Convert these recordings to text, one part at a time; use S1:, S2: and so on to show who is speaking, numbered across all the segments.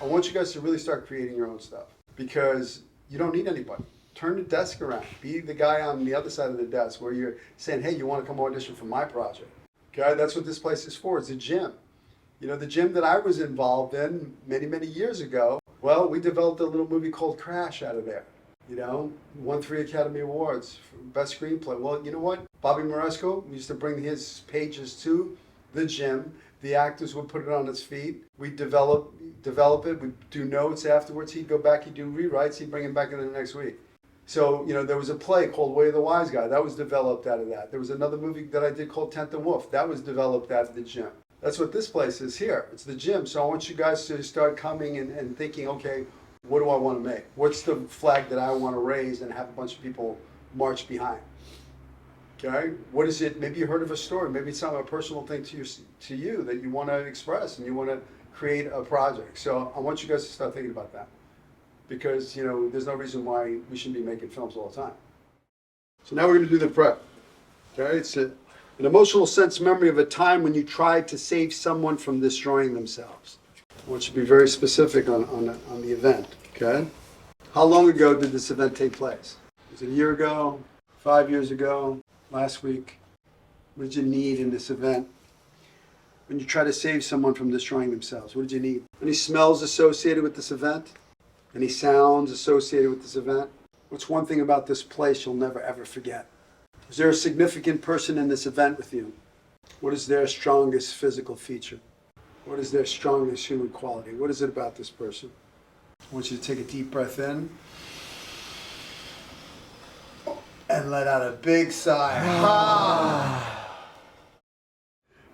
S1: I want you guys to really start creating your own stuff because you don't need anybody. Turn the desk around. Be the guy on the other side of the desk where you're saying, hey, you want to come audition for my project? Okay, that's what this place is for. It's a gym. You know, the gym that I was involved in many, many years ago, well, we developed a little movie called Crash out of there. You know, won 3 Academy Awards for Best Screenplay. Well, you know what? Bobby Moresco used to bring his pages to the gym. The actors would put it on its feet. We'd develop it. We'd do notes afterwards. He'd go back, he'd do rewrites. He'd bring him back in the next week. So, you know, there was a play called Way of the Wise Guy. That was developed out of that. There was another movie that I did called Tent and Wolf. That was developed out of the gym. That's what this place is here. It's the gym. So I want you guys to start coming and thinking, okay, what do I want to make? What's the flag that I want to raise and have a bunch of people march behind? Okay? What is it? Maybe you heard of a story. Maybe it's a personal thing to you that you want to express and you want to create a project. So I want you guys to start thinking about that. Because, you know, there's no reason why we shouldn't be making films all the time. So now we're going to do the prep. Okay? It's an emotional sense memory of a time when you tried to save someone from destroying themselves. I want you to be very specific on the event. Okay? How long ago did this event take place? Was it a year ago? 5 years ago? Last week? What did you need in this event? When you try to save someone from destroying themselves, what did you need? Any smells associated with this event? Any sounds associated with this event? What's one thing about this place you'll never ever forget? Is there a significant person in this event with you? What is their strongest physical feature? What is their strongest human quality? What is it about this person? I want you to take a deep breath in and let out a big sigh.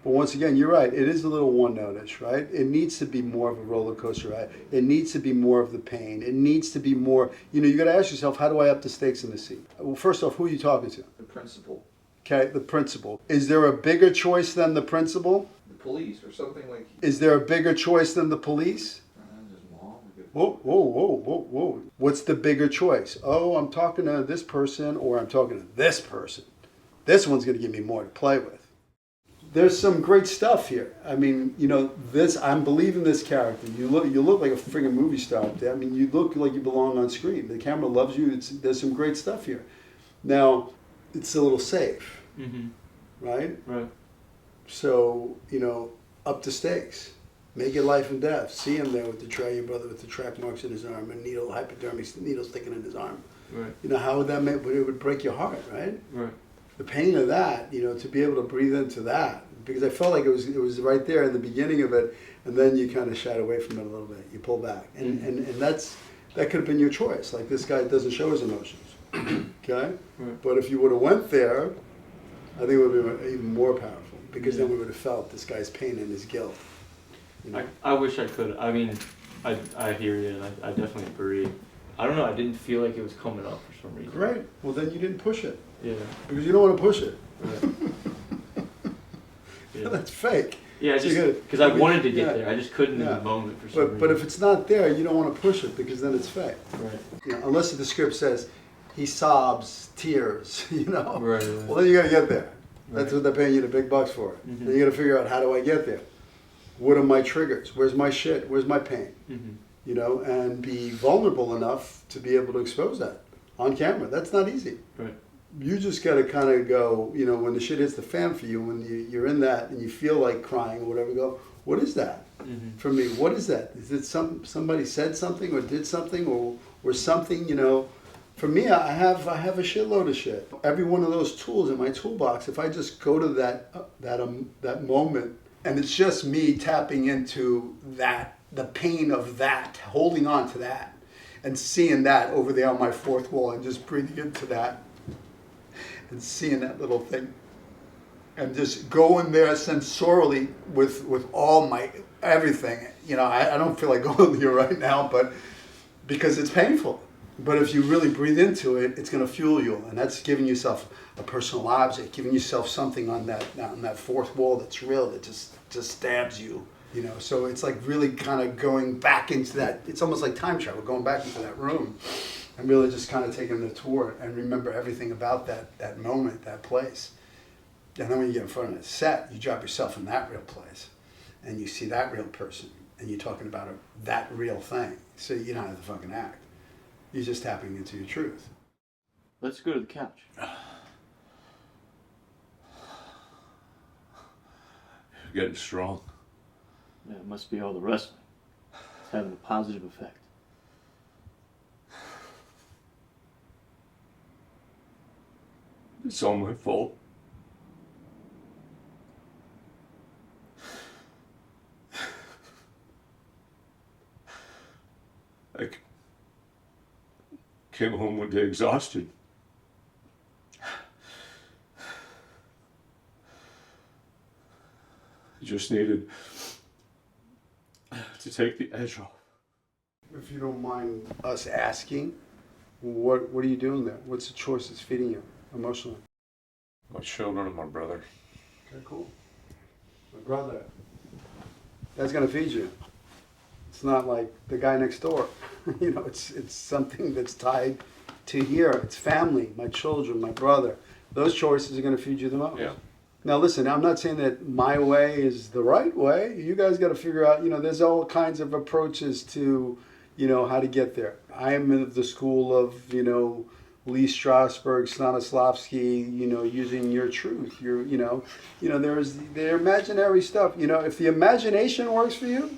S1: But once again, you're right. It is a little one-notish, right? It needs to be more of a roller coaster ride. It needs to be more of the pain. It needs to be more, you know, you got to ask yourself, how do I up the stakes in the scene? Well, first off, who are you talking to?
S2: The principal.
S1: Okay, the principal. Is there a bigger choice than the principal?
S2: The police or something like.
S1: Is there a bigger choice than the police?
S2: Just mom.
S1: Whoa, whoa, whoa, whoa, whoa. What's the bigger choice? Oh, I'm talking to this person or I'm talking to this person. This one's going to give me more to play with. There's some great stuff here. I mean, you know, I'm believing this character. You look like a friggin' movie star up there. I mean, you look like you belong on screen. The camera loves you. There's some great stuff here. Now, it's a little safe, right?
S3: Right.
S1: So, you know, up the stakes. Make it life and death. See him there with the tray, your brother with the track marks in his arm and hypodermic needle sticking in his arm.
S3: Right.
S1: You know, how would that make? It would break your heart, right?
S3: Right.
S1: The pain of that, you know, to be able to breathe into that, because I felt like it was right there in the beginning of it, and then you kind of shied away from it a little bit. You pull back, and that could have been your choice. Like, this guy doesn't show his emotions, okay?
S3: Right.
S1: But if you would have went there, I think it would have been even more powerful, because then we would have felt this guy's pain and his guilt. You know?
S3: I wish I could. I mean, I hear you, and I definitely agree. I don't know. I didn't feel like it was coming up for some reason.
S1: Great. Well, then you didn't push it.
S3: Yeah.
S1: Because you don't want to push it.
S3: Right. Yeah.
S1: That's fake.
S3: Yeah, because I wanted to get there. I just couldn't in the moment for some reason.
S1: But if it's not there, you don't want to push it because then it's fake.
S3: Right.
S1: You know, unless the script says he sobs tears, you know.
S3: Right.
S1: Well, then you got to get there. That's
S3: Right.
S1: what they're paying you the big bucks for. Then you got to figure out, how do I get there? What are my triggers? Where's my shit? Where's my pain? You know, and be vulnerable enough to be able to expose that on camera. That's not easy.
S3: Right.
S1: You just got to kind of go, you know, when the shit hits the fan for you, when you're in that and you feel like crying or whatever, go, what is that? For me, what is that? Is it somebody said something or did something or something, you know? For me, I have a shitload of shit. Every one of those tools in my toolbox, if I just go to that moment and it's just me tapping into that, the pain of that, holding on to that and seeing that over there on my fourth wall and just breathing into that. And seeing that little thing, and just going there sensorially with all my everything. You know, I don't feel like going there right now, but because it's painful. But if you really breathe into it, it's going to fuel you, and that's giving yourself a personal object, giving yourself something on that fourth wall that's real, that just stabs you. You know, so it's like really kind of going back into that. It's almost like time travel, going back into that room. And really just kind of taking the tour and remember everything about that moment, that place. And then when you get in front of the set, you drop yourself in that real place. And you see that real person. and you're talking about that real thing. So you don't have to fucking act. You're just tapping into your truth.
S3: Let's go to the couch.
S4: You're getting strong.
S3: Yeah, it must be all the wrestling. It's having a positive effect.
S4: It's all my fault. I came home one day exhausted. I just needed to take the edge off.
S1: If you don't mind us asking, what are you doing there? What's the choice that's feeding you emotionally?
S4: My children and my brother.
S1: Okay, cool. My brother. That's gonna feed you. It's not like the guy next door. You know, it's something that's tied to here. It's family, my children, my brother. Those choices are gonna feed you the most.
S4: Yeah.
S1: Now listen, I'm not saying that my way is the right way. You guys got to figure out, you know, there's all kinds of approaches to, you know, how to get there. I am of the school of, you know, Lee Strasberg, Stanislavski, you know, using your truth. There's the imaginary stuff. You know, if the imagination works for you,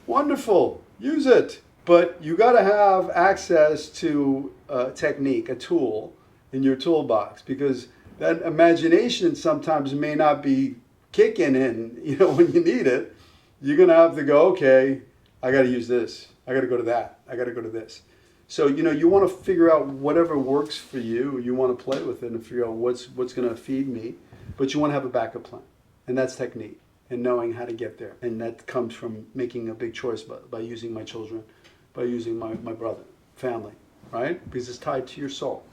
S1: wonderful, use it. But you got to have access to a technique, a tool in your toolbox, because that imagination sometimes may not be kicking in, you know, when you need it. You're going to have to go, okay, I got to use this. I got to go to that. I got to go to this. So, you know, you want to figure out whatever works for you. You want to play with it and figure out what's going to feed me. But you want to have a backup plan. And that's technique and knowing how to get there. And that comes from making a big choice by using my children, by using my brother, family, right? Because it's tied to your soul.